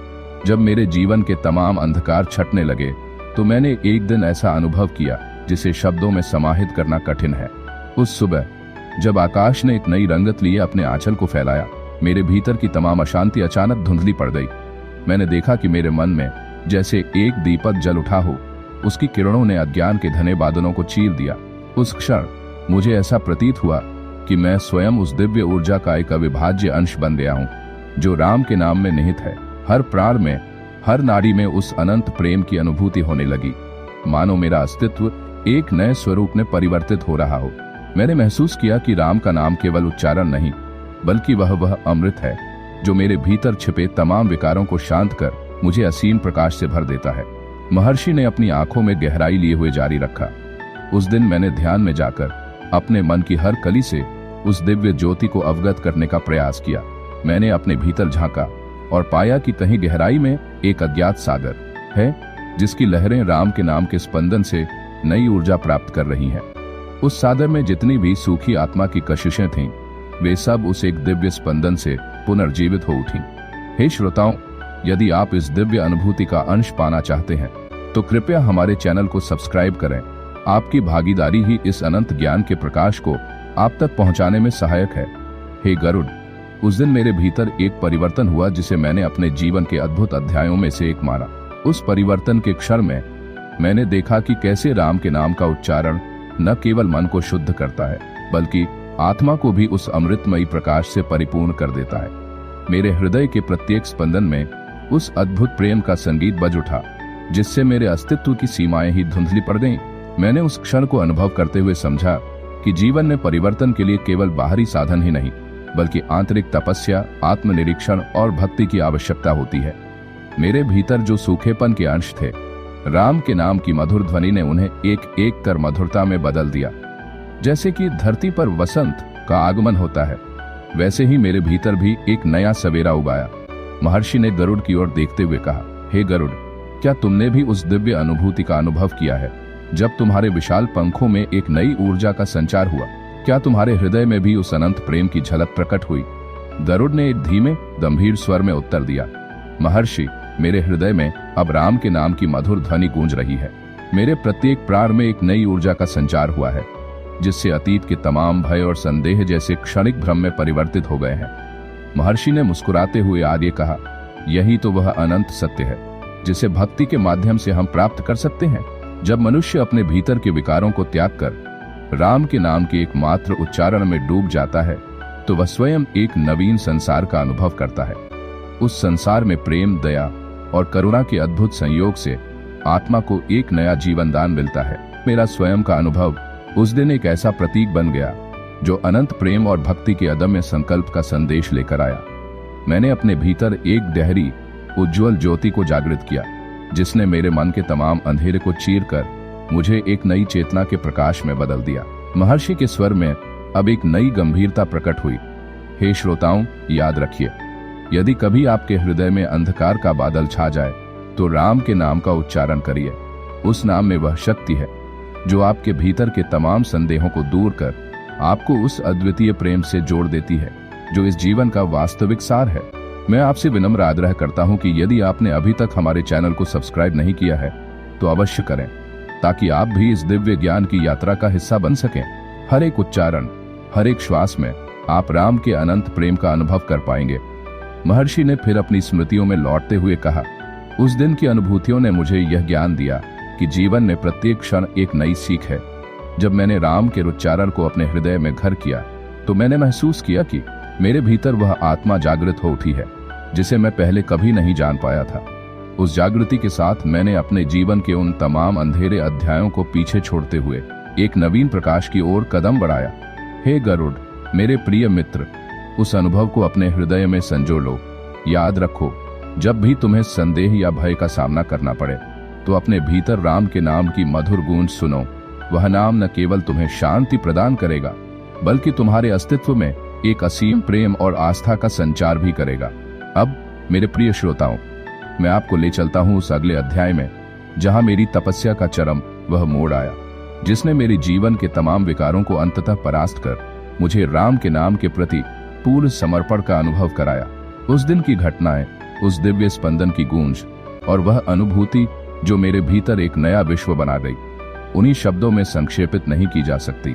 जब मेरे जीवन के तमाम अंधकार छटने लगे तो मैंने एक दिन ऐसा अनुभव किया जिसे शब्दों में समाहित करना कठिन है। उस सुबह जब आकाश ने एक नई रंगत लिए अपने आंचल को फैलाया, मेरे भीतर की तमाम अशांति अचानक धुंधली पड़ गई। मैंने देखा कि मेरे मन में जैसे एक दीपक जल उठा हो, उसकी किरणों ने अज्ञान के घने बादलों को चीर दिया। उस क्षण मुझे ऐसा प्रतीत हुआ कि मैं स्वयं उस दिव्य ऊर्जा का एक अविभाज्य अंश बन गया हूँ जो राम के नाम में निहित है। हर प्राण में, हर नाड़ी में उस अनंत प्रेम की अनुभूति होने लगी, मानो मेरा अस्तित्व एक नए स्वरूप में परिवर्तित हो रहा हो। मैंने महसूस किया कि राम का नाम केवल उच्चारण नहीं बल्कि वह अमृत है जो मेरे भीतर छिपे तमाम विकारों को शांत कर मुझे असीम प्रकाश से भर देता है। महर्षि ने अपनी आंखों में गहराई लिए हुए जारी रखा। उस दिन मैंने ध्यान में जाकर अपने मन की हर कली से उस दिव्य ज्योति को अवगत करने का प्रयास किया। मैंने अपने भीतर झांका और पाया कि कहीं गहराई में एक अज्ञात सागर है जिसकी लहरें राम के नाम के स्पंदन से नई ऊर्जा प्राप्त कर रही हैं। उस सागर में जितनी भी सूखी आत्मा की कशिशें थीं, वे सब उस एक दिव्य स्पंदन से पुनर्जीवित हो उठीं। हे श्रोताओं, यदि आप इस दिव्य अनुभूति का अंश पाना चाहते हैं तो कृपया हमारे चैनल को सब्सक्राइब करें। आपकी भागीदारी ही इस अनंत ज्ञान के प्रकाश को आप तक पहुंचाने में सहायक है। हे गरुड़, उस दिन मेरे भीतर एक परिवर्तन हुआ जिसे मैंने अपने जीवन के अद्भुत अध्यायों में से एक माना। उस परिवर्तन के क्षण में मैंने देखा कि कैसे राम के नाम का उच्चारण न केवल मन को शुद्ध करता है बल्कि आत्मा को भी उस अमृतमयी प्रकाश से परिपूर्ण कर देता है। मेरे हृदय के प्रत्येक स्पंदन में उस अद्भुत प्रेम का संगीत बज उठा जिससे मेरे अस्तित्व की सीमाएं ही धुंधली पड़ गईं। मैंने उस क्षण को अनुभव करते हुए समझा कि जीवन में परिवर्तन के लिए केवल बाहरी साधन ही नहीं बल्कि आंतरिक तपस्या, आत्मनिरीक्षण और भक्ति की आवश्यकता होती है। मेरे भीतर जो सूखेपन के अंश थे, राम के नाम की मधुर ध्वनि ने उन्हें एक एक कर मधुरता में बदल दिया। जैसे कि धरती पर वसंत का आगमन होता है, वैसे ही मेरे भीतर भी एक नया सवेरा उगाया। महर्षि ने गरुड़ की ओर देखते हुए कहा, हे गरुड़, क्या तुमने भी उस दिव्य अनुभूति का अनुभव किया है जब तुम्हारे विशाल पंखों में एक नई ऊर्जा का संचार हुआ? क्या तुम्हारे हृदय में भी उस अनंत प्रेम की झलक प्रकट हुई? गरुड़ ने एक धीमे गंभीर स्वर में उत्तर दिया, महर्षि, मेरे हृदय में अब राम के नाम की मधुर ध्वनि गूंज रही है। मेरे प्रत्येक प्राण में एक नई ऊर्जा का संचार हुआ है, जिससे अतीत के तमाम भय और संदेह जैसे क्षणिक भ्रम में परिवर्तित हो गए हैं। महर्षि ने मुस्कुराते हुए आगे कहा, यही तो वह अनंत सत्य है जिसे भक्ति के माध्यम से हम प्राप्त कर सकते हैं। जब मनुष्य अपने भीतर के विकारों को त्याग कर राम के नाम के एकमात्र उच्चारण में डूब जाता है, तो वह स्वयं एक नवीन संसार का अनुभव करता है। उस संसार में प्रेम, दया और करुणा के अद्भुत संयोग से आत्मा को एक नया जीवन दान मिलता है। मेरा स्वयं का अनुभव उस दिन एक ऐसा प्रतीक बन गया जो अनंत प्रेम और भक्ति के अदम्य संकल्प का संदेश लेकर आया। मैंने अपने भीतर एक गहरी उज्जवल ज्योति को जागृत किया, जिसने मेरे मन के तमाम अंधेरे को चीरकर मुझे एक नई चेतना के प्रकाश में बदल दिया। महर्षि के स्वर में अब एक नई गंभीरता प्रकट हुई। हे श्रोताओं, याद रखिए, यदि कभी आपके हृदय में अंधकार का बादल छा जाए तो राम के नाम का उच्चारण करिए। उस नाम में वह शक्ति है जो आपके भीतर के तमाम संदेहों को दूर कर आपको उस अद्वितीय प्रेम से जोड़ देती है जो इस जीवन का वास्तविक सार है। मैं आपसे विनम्र आग्रह करता हूं कि यदि आपने अभी तक हमारे चैनल को सब्सक्राइब नहीं किया है तो अवश्य करें, ताकि आप भी इस दिव्य ज्ञान की यात्रा का हिस्सा बन सकें। हर एक उच्चारण, हर एक श्वास में आप राम के अनंत प्रेम का अनुभव कर पाएंगे। महर्षि ने फिर अपनी स्मृतियों में लौटते हुए कहा, उस दिन की अनुभूतियों ने मुझे यह ज्ञान दिया कि जीवन में प्रत्येक क्षण एक नई सीख है। जब मैंने राम के उच्चारण को अपने हृदय में घर किया तो मैंने महसूस किया कि मेरे भीतर वह आत्मा जागृत हो उठी है जिसे मैं पहले कभी नहीं जान पाया था। उस जागृति के साथ मैंने अपने जीवन के उन तमाम अंधेरे अध्यायों को पीछे छोड़ते हुए एक नवीन प्रकाश की ओर कदम बढ़ाया। हे गरुड़, मेरे प्रिय मित्र, उस अनुभव को अपने हृदय में संजो लो। याद रखो, जब भी तुम्हें संदेह या भय का सामना करना पड़े तो अपने भीतर राम के नाम की मधुर गूंज सुनो। वह नाम न केवल तुम्हें शांति प्रदान करेगा, बल्कि तुम्हारे अस्तित्व में एक असीम प्रेम और आस्था का संचार भी करेगा। अब मेरे प्रिय श्रोताओं, मैं आपको ले चलता हूं उस अगले अध्याय में जहां मेरी तपस्या का चरम वह मोड़ आया, जिसने मेरे जीवन के तमाम विकारों को अंततः परास्त कर मुझे राम के नाम के प्रति पूर्ण समर्पण का अनुभव कराया। उस दिन की घटनाएं, उस दिव्य स्पंदन की गूंज और वह अनुभूति जो मेरे भीतर एक नया विश्व बना गई, उन्हीं शब्दों में संक्षेपित नहीं की जा सकती,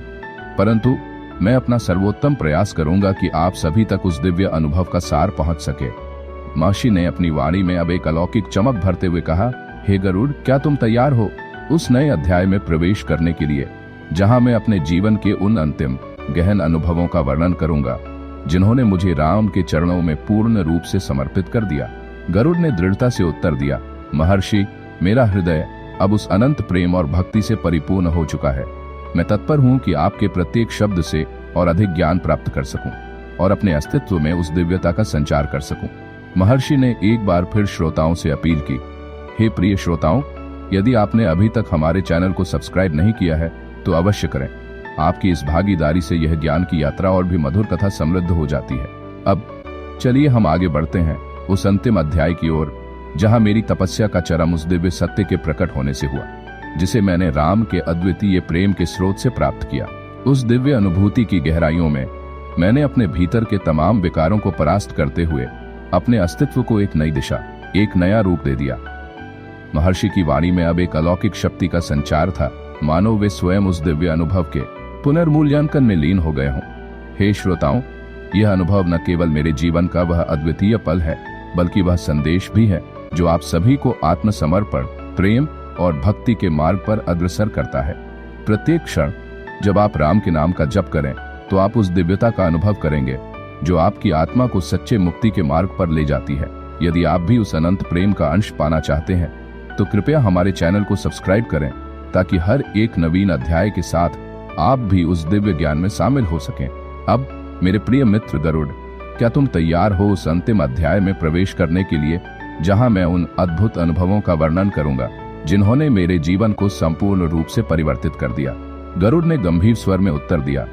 परंतु मैं अपना सर्वोत्तम प्रयास करूंगा कि आप सभी तक उस दिव्य अनुभव का सार पहुंच सके। महर्षि ने अपनी वाणी में अब एक अलौकिक चमक भरते हुए कहा, हे गरुड़, क्या तुम तैयार हो उस नए अध्याय में प्रवेश करने के लिए जहां मैं अपने जीवन के उन अंतिम गहन अनुभवों का वर्णन करूंगा जिन्होंने मुझे राम के चरणों में पूर्ण रूप से समर्पित कर दिया? गरुड़ ने दृढ़ता से उत्तर दिया, महर्षि, मेरा हृदय अब उस अनंत प्रेम और भक्ति से परिपूर्ण हो चुका है। मैं तत्पर हूं कि आपके प्रत्येक शब्द से और अधिक ज्ञान प्राप्त कर सकूं और अपने अस्तित्व में उस दिव्यता का संचार कर सकूं। महर्षि ने एक बार फिर श्रोताओं से अपील की, हे प्रिय श्रोताओं, यदि आपने अभी तक हमारे चैनल को सब्सक्राइब नहीं किया है तो अवश्य करें। आपकी इस भागीदारी से यह ज्ञान की यात्रा और भी मधुर तथा समृद्ध हो जाती है। अब चलिए हम आगे बढ़ते हैं उस अंतिम अध्याय की ओर जहां मेरी तपस्या का चरम उस दिव्य सत्य के प्रकट होने से हुआ जिसे मैंने राम के अद्वितीय प्रेम के स्रोत से प्राप्त किया। उस दिव्य अनुभूति की गहराइयों में मैंने अपने भीतर के तमाम विकारों को परास्त करते हुए अपने अस्तित्व को एक नई दिशा, एक नया रूप दे दिया। महर्षि की वाणी में अब एक अलौकिक शक्ति का संचार था, मानो वे स्वयं उस दिव्य अनुभव के पुनर्मूल्यांकन में लीन हो गए हों। हे श्रोताओं, यह अनुभव न केवल मेरे जीवन का वह अद्वितीय पल है, बल्कि वह संदेश भी है जो आप सभी को आत्मसमर्पण, प्रेम और भक्ति के मार्ग पर अग्रसर करता है। प्रत्येक क्षण जब आप राम के नाम का जप करें तो आप उस दिव्यता का अनुभव करेंगे जो आपकी आत्मा को सच्चे मुक्ति के मार्ग पर ले जाती है। यदि आप भी उस अनंत प्रेम का अंश पाना चाहते हैं तो कृपया हमारे चैनल को सब्सक्राइब करें, ताकि हर एक नवीन अध्याय के साथ आप भी उस दिव्य ज्ञान में शामिल हो सकें। अब मेरे प्रिय मित्र गरुड़, क्या तुम तैयार हो उस अंतिम अध्याय में प्रवेश करने के लिए जहां मैं उन अद्भुत अनुभवों का वर्णन करूंगा जिन्होंने मेरे जीवन को संपूर्ण रूप से परिवर्तित कर दिया। गरुड़ ने गंभीर स्वर में उत्तर दिया,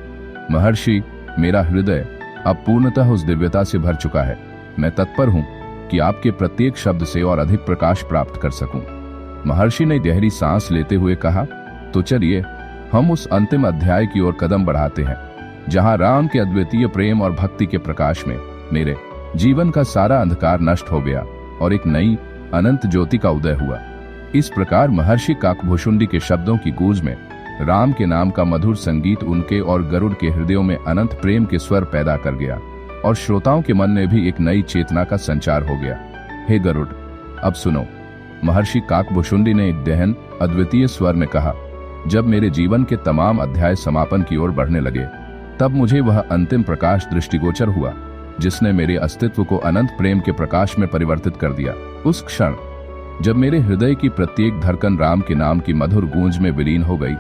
महर्षि, मेरा हृदय अब पूर्णतः उस दिव्यता से भर चुका है। मैं तत्पर हूं कि आपके प्रत्येक शब्द से और अधिक प्रकाश प्राप्त कर सकूं। महर्षि ने गहरी सांस लेते हुए कहा, तो चलिए हम उस अंतिम अध्याय की ओर कदम बढ़ाते हैं, जहां राम के अद्वितीय प्रेम और भक्ति के प्रकाश में मेरे जीवन का सारा अंधकार नष्ट हो गया और एक नई अनंत ज्योति का उदय हुआ। इस प्रकार महर्षि काकभुशुंडी के शब्दों की गूंज में राम के नाम का मधुर संगीत उनके और गरुड़ के हृदयों में अनंत प्रेम के स्वर पैदा कर गया और श्रोताओं के मन में भी एक नई चेतना का संचार हो गया। हे गरुड़, अब सुनो, महर्षि काकभुशुंडी ने एक गहन अद्वितीय स्वर में कहा। जब मेरे जीवन के तमाम अध्याय समापन की ओर बढ़ने लगे, तब मुझे वह अंतिम प्रकाश दृष्टिगोचर हुआ जिसने मेरे अस्तित्व को अनंत प्रेम के प्रकाश में परिवर्तित कर दिया। उस क्षण जब मेरे हृदय की प्रत्येक धड़कन राम के नाम की मधुर गूंज में विलीन हो गई,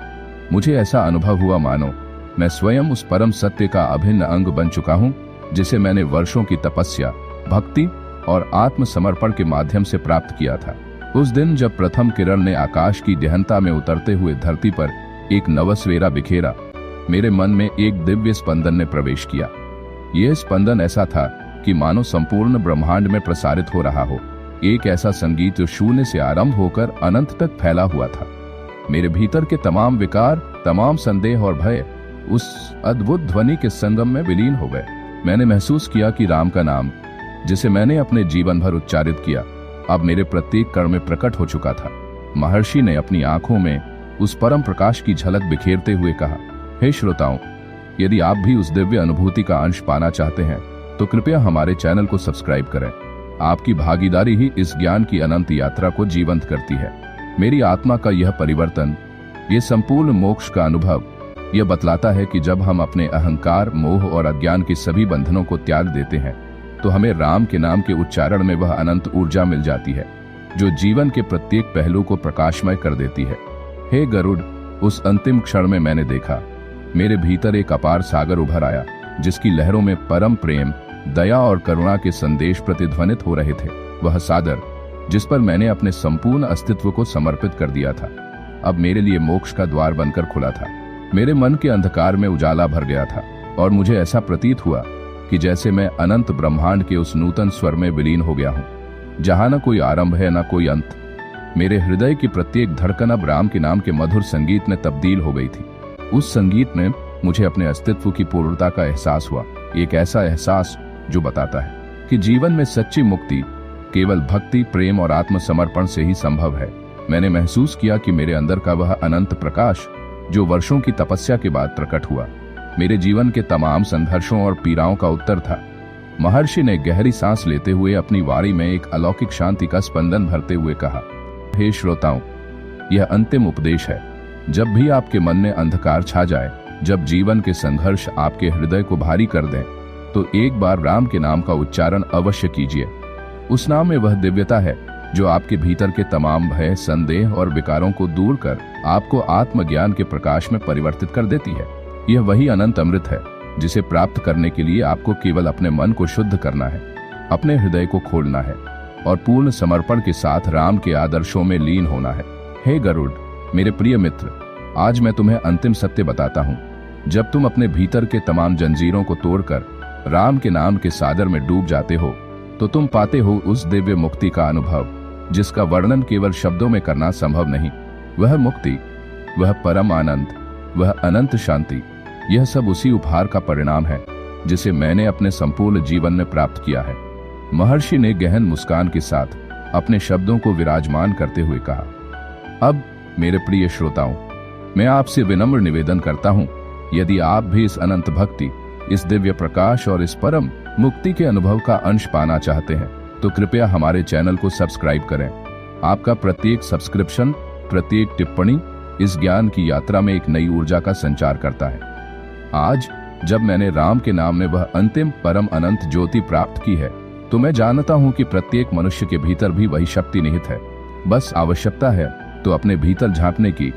मुझे ऐसा अनुभव हुआ मानो मैं स्वयं उस परम सत्य का अभिन्न अंग बन चुका हूं, जिसे मैंने वर्षों की तपस्या, भक्ति और आत्मसमर्पण के माध्यम से प्राप्त किया था। उस दिन जब प्रथम किरण ने आकाश की गहनता में उतरते हुए धरती पर एक नवसवेरा बिखेरा, मेरे मन में एक दिव्य स्पंदन ने प्रवेश किया। यह स्पंदन ऐसा था कि मानो संपूर्ण ब्रह्मांड में प्रसारित हो रहा हो, एक ऐसा संगीत जो शून्य से आरंभ होकर अनंत तक फैला हुआ था। मेरे भीतर के तमाम विकार, तमाम संदेह और भय उस अद्भुत ध्वनि के संगम में विलीन हो गए। मैंने महसूस किया कि राम का नाम, जिसे मैंने अपने जीवन भर उच्चारित किया, अब मेरे प्रत्येक कण में प्रकट हो चुका था। महर्षि ने अपनी आंखों में उस परम प्रकाश की झलक बिखेरते हुए कहा, हे श्रोताओं, यदि आप भी उस दिव्य अनुभूति का अंश पाना चाहते हैं तो कृपया हमारे चैनल को सब्सक्राइब करें। आपकी भागीदारी ही इस ज्ञान की अनंत यात्रा को जीवंत करती है। मेरी आत्मा का यह परिवर्तन, ये संपूर्ण मोक्ष का अनुभव, यह बतलाता है कि जब हम अपने अहंकार, मोह और अज्ञान के सभी बंधनों को त्याग देते हैं तो हमें राम के नाम के उच्चारण में वह अनंत ऊर्जा मिल जाती है जो जीवन के प्रत्येक पहलू को प्रकाशमय कर देती है। हे गरुड़, उस अंतिम क्षण में मैंने देखा, मेरे भीतर एक अपार सागर उभर आया जिसकी लहरों में परम प्रेम, दया और करुणा के संदेश प्रतिध्वनित हो रहे थे। वह सागर जिस पर मैंने अपने संपूर्ण अस्तित्व को समर्पित कर दिया था, अब मेरे लिए मोक्ष का द्वार बनकर खुला था। मेरे मन के अंधकार में उजाला भर गया था और मुझे ऐसा प्रतीत हुआ कि जैसे मैं अनंत ब्रह्मांड के उस नूतन स्वर में विलीन हो गया हूँ, जहां न कोई आरंभ है न कोई अंत। मेरे हृदय की प्रत्येक धड़कन अब राम के नाम के मधुर संगीत में तब्दील हो गई थी। उस संगीत में मुझे अपने अस्तित्व की पूर्णता का एहसास हुआ, एक ऐसा एहसास जो बताता है कि जीवन में सच्ची मुक्ति केवल भक्ति, प्रेम और आत्मसमर्पण से ही संभव है। मैंने महसूस किया कि मेरे अंदर का वह अनंत प्रकाश जो वर्षों की तपस्या के बाद प्रकट हुआ, मेरे जीवन के तमाम संघर्षों और पीड़ाओं का उत्तर था। महर्षि ने गहरी सांस लेते हुए अपनी वाणी में एक अलौकिक शांति का स्पंदन भरते हुए कहा, हे श्रोताओं, यह अंतिम उपदेश है। जब भी आपके मन में अंधकार छा जाए, जब जीवन के संघर्ष आपके हृदय को भारी कर दें, तो एक बार राम के नाम का उच्चारण अवश्य कीजिए। उस नाम में वह दिव्यता है जो आपके भीतर के तमाम भय, संदेह और विकारों को दूर कर आपको आत्मज्ञान के प्रकाश में परिवर्तित कर देती है। यह वही अनंत अमृत है जिसे प्राप्त करने के लिए आपको केवल अपने मन को शुद्ध करना है, अपने हृदय को खोलना है और पूर्ण समर्पण के साथ राम के आदर्शों में लीन होना है। हे गरुड़, मेरे प्रिय मित्र, आज मैं तुम्हें अंतिम सत्य बताता हूँ। जब तुम अपने भीतर के तमाम जंजीरों को तोड़कर राम के नाम के सागर में डूब जाते हो, तो तुम पाते हो उस दिव्य मुक्ति का अनुभव जिसका वर्णन केवल शब्दों में करना संभव नहीं। वह मुक्ति, वह परम आनंद, वह अनंत शांति, यह सब उसी उपहार का परिणाम है जिसे मैंने अपने संपूर्ण जीवन में प्राप्त किया है। महर्षि ने गहन मुस्कान के साथ अपने शब्दों को विराजमान करते हुए कहा, अब मेरे प्रिय श्रोताओं, मैं आपसे विनम्र निवेदन करता हूँ, यदि आप भी इस अनंत भक्ति, इस दिव्य प्रकाश और इस परम मुक्ति के अनुभव का अंश पाना चाहते हैं, तो कृपया हमारे चैनल को सब्सक्राइब करें। आपका प्रत्येक सब्सक्रिप्शन, प्रत्येक टिप्पणी इस ज्ञान की यात्रा में एक नई ऊर्जा का संचार करता है। आज जब मैंने राम के नाम में वह अंतिम परम अनंत ज्योति प्राप्त की है, तो मैं जानता हूं कि प्रत्येक मनुष्य के भीतर भी वही शक्ति निहित है। बस आवश्यकता है तो अपने भीतर झांकने की,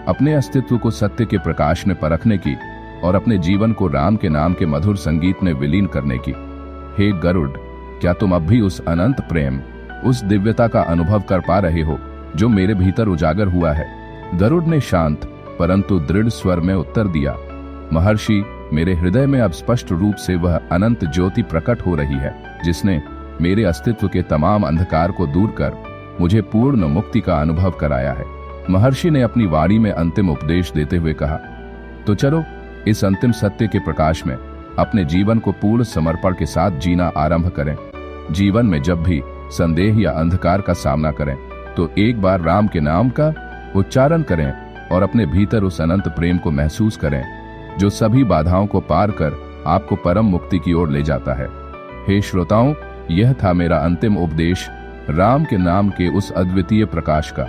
अपने अस्तित्व को सत्य के प्रकाश में परखने की और अपने जीवन को राम के नाम के मधुर संगीत में विलीन करने की। हे गरुड़, क्या तुम अब भी उस अनंत प्रेम, उस दिव्यता का अनुभव कर पा रहे हो जो मेरे भीतर उजागर हुआ है। गरुड़ ने शांत परंतु दृढ़ स्वर में उत्तर दिया, महर्षि, मेरे हृदय में अब स्पष्ट रूप से वह अनंत ज्योति प्रकट हो रही है जिसने मेरे अस्तित्व के तमाम अंधकार को दूर कर मुझे पूर्ण मुक्ति का अनुभव कराया है। महर्षि ने अपनी वाणी में अंतिम उपदेश देते हुए कहा, तो चलो इस अंतिम सत्य के प्रकाश में अपने जीवन को पूर्ण समर्पण के साथ जीना आरंभ करें। जीवन में जब भी संदेह या अंधकार का सामना करें तो एक बार राम के नाम का उच्चारण करें और अपने भीतर उस अनंत प्रेम को महसूस करें जो सभी बाधाओं को पार कर आपको परम मुक्ति की ओर ले जाता है। हे श्रोताओं, यह था मेरा अंतिम उपदेश राम के नाम के उस अद्वितीय प्रकाश का,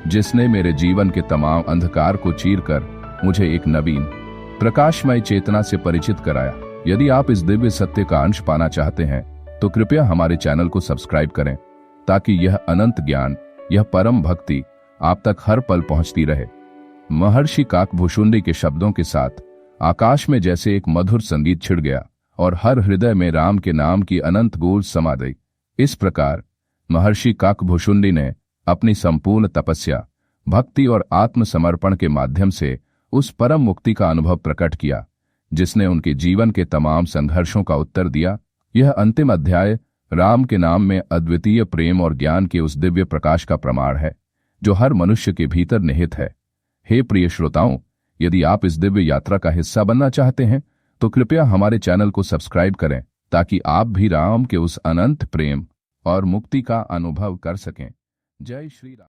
जिसने मेरे जीवन के तमाम अंधकार को चीरकर मुझे एक नवीन प्रकाशमय चेतना से परिचित कराया। यदि आप इस दिव्य सत्य का अंश पाना चाहते हैं तो कृपया हमारे चैनल को सब्सक्राइब करें ताकि यह अनंत ज्ञान, यह परम भक्ति आप तक हर पल पहुंचती रहे। महर्षि काकभुशुंडी के शब्दों के साथ आकाश में जैसे एक मधुर संगीत छिड़ गया और हर हृदय में राम के नाम की अनंत गूंज समा गई। इस प्रकार महर्षि काकभुशुंडी ने अपनी संपूर्ण तपस्या, भक्ति और आत्मसमर्पण के माध्यम से उस परम मुक्ति का अनुभव प्रकट किया जिसने उनके जीवन के तमाम संघर्षों का उत्तर दिया। यह अंतिम अध्याय राम के नाम में अद्वितीय प्रेम और ज्ञान के उस दिव्य प्रकाश का प्रमाण है जो हर मनुष्य के भीतर निहित है। हे प्रिय श्रोताओं, यदि आप इस दिव्य यात्रा का हिस्सा बनना चाहते हैं तो कृपया हमारे चैनल को सब्सक्राइब करें ताकि आप भी राम के उस अनंत प्रेम और मुक्ति का अनुभव कर सकें। जय श्री राम।